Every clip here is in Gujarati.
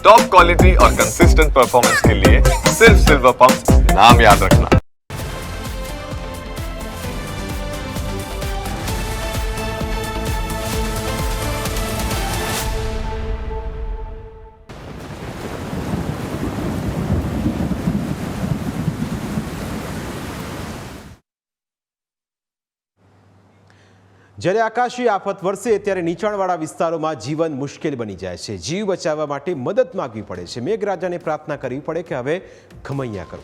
टॉप क्वालिटी और कंसिस्टेंट परफॉर्मेंस के लिए सिर्फ सिल्वर पंप नाम याद रखना। જ્યારે આકાશી આફત વરસે ત્યારે નીચાણવાળા વિસ્તારોમાં જીવન મુશ્કેલ બની જાય છે। જીવ બચાવવા માટે મદદ માંગવી પડે છે। મેઘરાજાને પ્રાર્થના કરવી પડે કે હવે ખમૈયા કરો।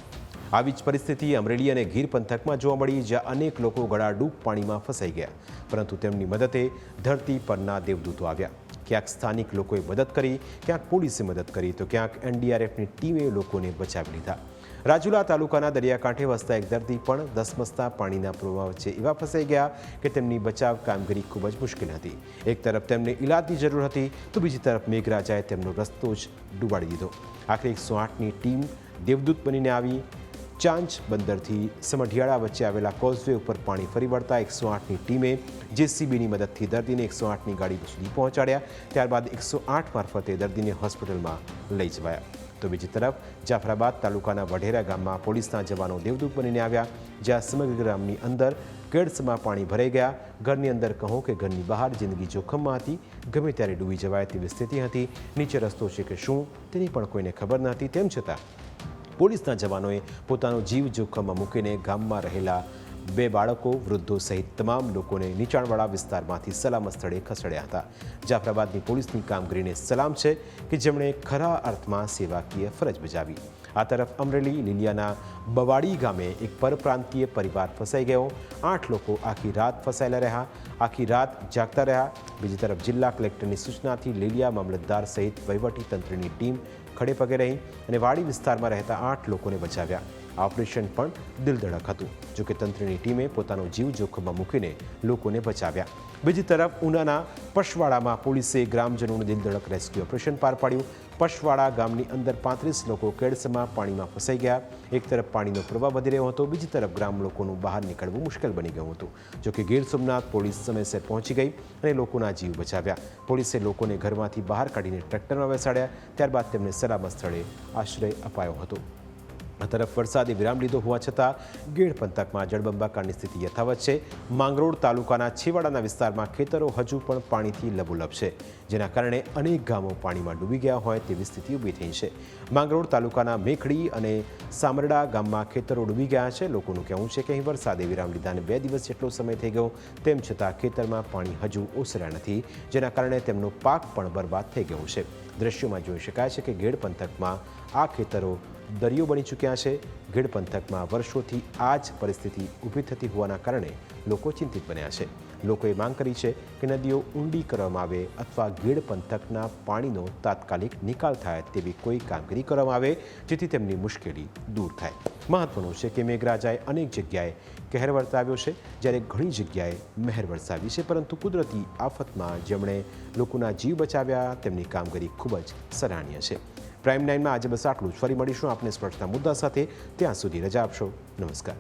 આવી જ પરિસ્થિતિ અમરેલી અને ગીર પંથકમાં જોવા મળી, જ્યાં અનેક લોકો ગળાડૂબ પાણીમાં ફસાઈ ગયા, પરંતુ તેમની મદદે ધરતી પરના દેવદૂતો આવ્યા। ક્યાંક સ્થાનિક લોકોએ મદદ કરી, ક્યાંક પોલીસે મદદ કરી, તો ક્યાંક એનડીઆરએફની ટીમે લોકોને બચાવી લીધા। રાજુલા તાલુકાના દરિયાકાંઠે વસતા એક દર્દી પણ ધસમસતા પાણીના પ્રવાહ વચ્ચે એવા ફસાઈ ગયા કે તેમની બચાવ કામગીરી ખૂબ જ મુશ્કેલ હતી। એક તરફ તેમને ઇલાજની જરૂર હતી, તો બીજી તરફ મેઘરાજાએ તેમનો રસ્તો જ ડૂબાડી દીધો। આખરે 108ની ટીમ દેવદૂત બનીને આવી। ચાંચ બંદરથી સમઢિયાળા વચ્ચે આવેલા કોઝવે ઉપર પાણી ફરી વળતા 108ની ટીમે જેસીબીની મદદથી દર્દીને 108ની ગાડી સુધી પહોંચાડ્યા। ત્યારબાદ 108 મારફતે દર્દીને હોસ્પિટલમાં લઈ જવાયા। તો બીજી તરફ જાફરાબાદ તાલુકાના વઢેરા ગામમાં પોલીસના જવાનો દેવદૂત બનીને આવ્યા, જ્યાં સમગ્ર ગ્રામની અંદર કેડસમાં પાણી ભરાઈ ગયા। ઘરની અંદર કહો કે ઘરની બહાર જિંદગી જોખમમાં હતી। ગમે ત્યારે ડૂબી જવાય તેવી સ્થિતિ હતી। નીચે રસ્તો છે કે શું તેની પણ કોઈને ખબર ન હતી। તેમ છતાં પોલીસના જવાનોએ પોતાનો જીવ જોખમમાં મૂકીને ગામમાં રહેલા 2 બાળકો, વૃદ્ધો સહિત તમામ લોકોને નીચાણવાળા વિસ્તારમાંથી સલામત સ્થળે ખસેડ્યા હતા। જાફરાબાદની પોલીસની કામગીરીને સલામ છે કે જેમણે ખરા અર્થમાં સેવાકીય ફરજ બજાવી। આ તરફ અમરેલી લીલિયાના બવાડી ગામે એક પરપ્રાંતીય પરિવાર ફસાઈ ગયો। 8 લોકો આખી રાત ફસાયેલા રહ્યા, આખી રાત જાગતા રહ્યા। બીજી તરફ જિલ્લા કલેક્ટરની સૂચનાથી લીલિયા મામલતદાર સહિત વહીવટીતંત્રની ટીમ ખડે પગે રહી અને વાડી વિસ્તારમાં રહેતા 8 લોકોને બચાવ્યા। આ ઓપરેશન પણ દિલધડક હતું, જોકે તંત્રની ટીમે પોતાનો જીવ જોખમમાં મૂકીને લોકોને બચાવ્યા। બીજી તરફ ઉનાના પશવાડામાં પોલીસે ગ્રામજનોનું દિલધડક રેસ્ક્યુ ઓપરેશન પાર પાડ્યું। પશવાડા ગામની અંદર 35 લોકો કેડસમાં પાણીમાં ફસાઈ ગયા। એક તરફ પાણીનો પ્રવાહ વધી રહ્યો હતો, બીજી તરફ ગ્રામ લોકોનું બહાર નીકળવું મુશ્કેલ બની ગયું હતું, જોકે ગીર સોમનાથ પોલીસ સમયસર પહોંચી ગઈ અને લોકોના જીવ બચાવ્યા। પોલીસે લોકોને ઘરમાંથી બહાર કાઢીને ટ્રેક્ટરમાં બેસાડ્યા, ત્યારબાદ તેમને સલામત સ્થળે આશ્રય અપાયો હતો। આ તરફ વરસાદે વિરામ લીધો હોવા છતાં ગીર પંથકમાં જળબંબાકારની સ્થિતિ યથાવત છે। માંગરોળ તાલુકાના છેવાડાના વિસ્તારમાં ખેતરો હજુ પણ પાણીથી લબોલબ છે, જેના કારણે અનેક ગામો પાણીમાં ડૂબી ગયા હોય તેવી સ્થિતિ ઊભી થઈ છે। માંગરોળ તાલુકાના મેખડી અને સામરડા ગામમાં ખેતરો ડૂબી ગયા છે। લોકોનું કહેવું છે કે અહીં વરસાદે વિરામ લીધાને 2 દિવસ જેટલો સમય થઈ ગયો, તેમ છતાં ખેતરમાં પાણી હજુ ઓસર્યા નથી, જેના કારણે તેમનો પાક પણ બરબાદ થઈ ગયો છે। દ્રશ્યોમાં જોઈ શકાય છે કે ગીર પંથકમાં આ ખેતરો દરિયો બની ચૂક્યા છે। ગીર પંથકમાં વર્ષોથી આ જ પરિસ્થિતિ ઊભી થતી હોવાના કારણે લોકો ચિંતિત બન્યા છે। લોકોએ માંગ કરી છે કે નદીઓ ઊંડી કરવામાં આવે અથવા ગીર પંથકના પાણીનો તાત્કાલિક નિકાલ થાય તેવી કોઈ કામગીરી કરવામાં આવે, જેથી તેમની મુશ્કેલી દૂર થાય। મહત્વનું છે કે મેઘરાજાએ અનેક જગ્યાએ કહેર વર્તાવ્યો છે, જ્યારે ઘણી જગ્યાએ મહેર વરસાવી છે, પરંતુ કુદરતી આફતમાં જેમણે લોકોના જીવ બચાવ્યા તેમની કામગીરી ખૂબ જ સરાહનીય છે। પ્રાઇમ 9માં આજે બસ આટલું જ। ફરી મળીશું આપને સ્પર્શતા મુદ્દા સાથે। ત્યાં સુધી રજા આપશો। નમસ્કાર।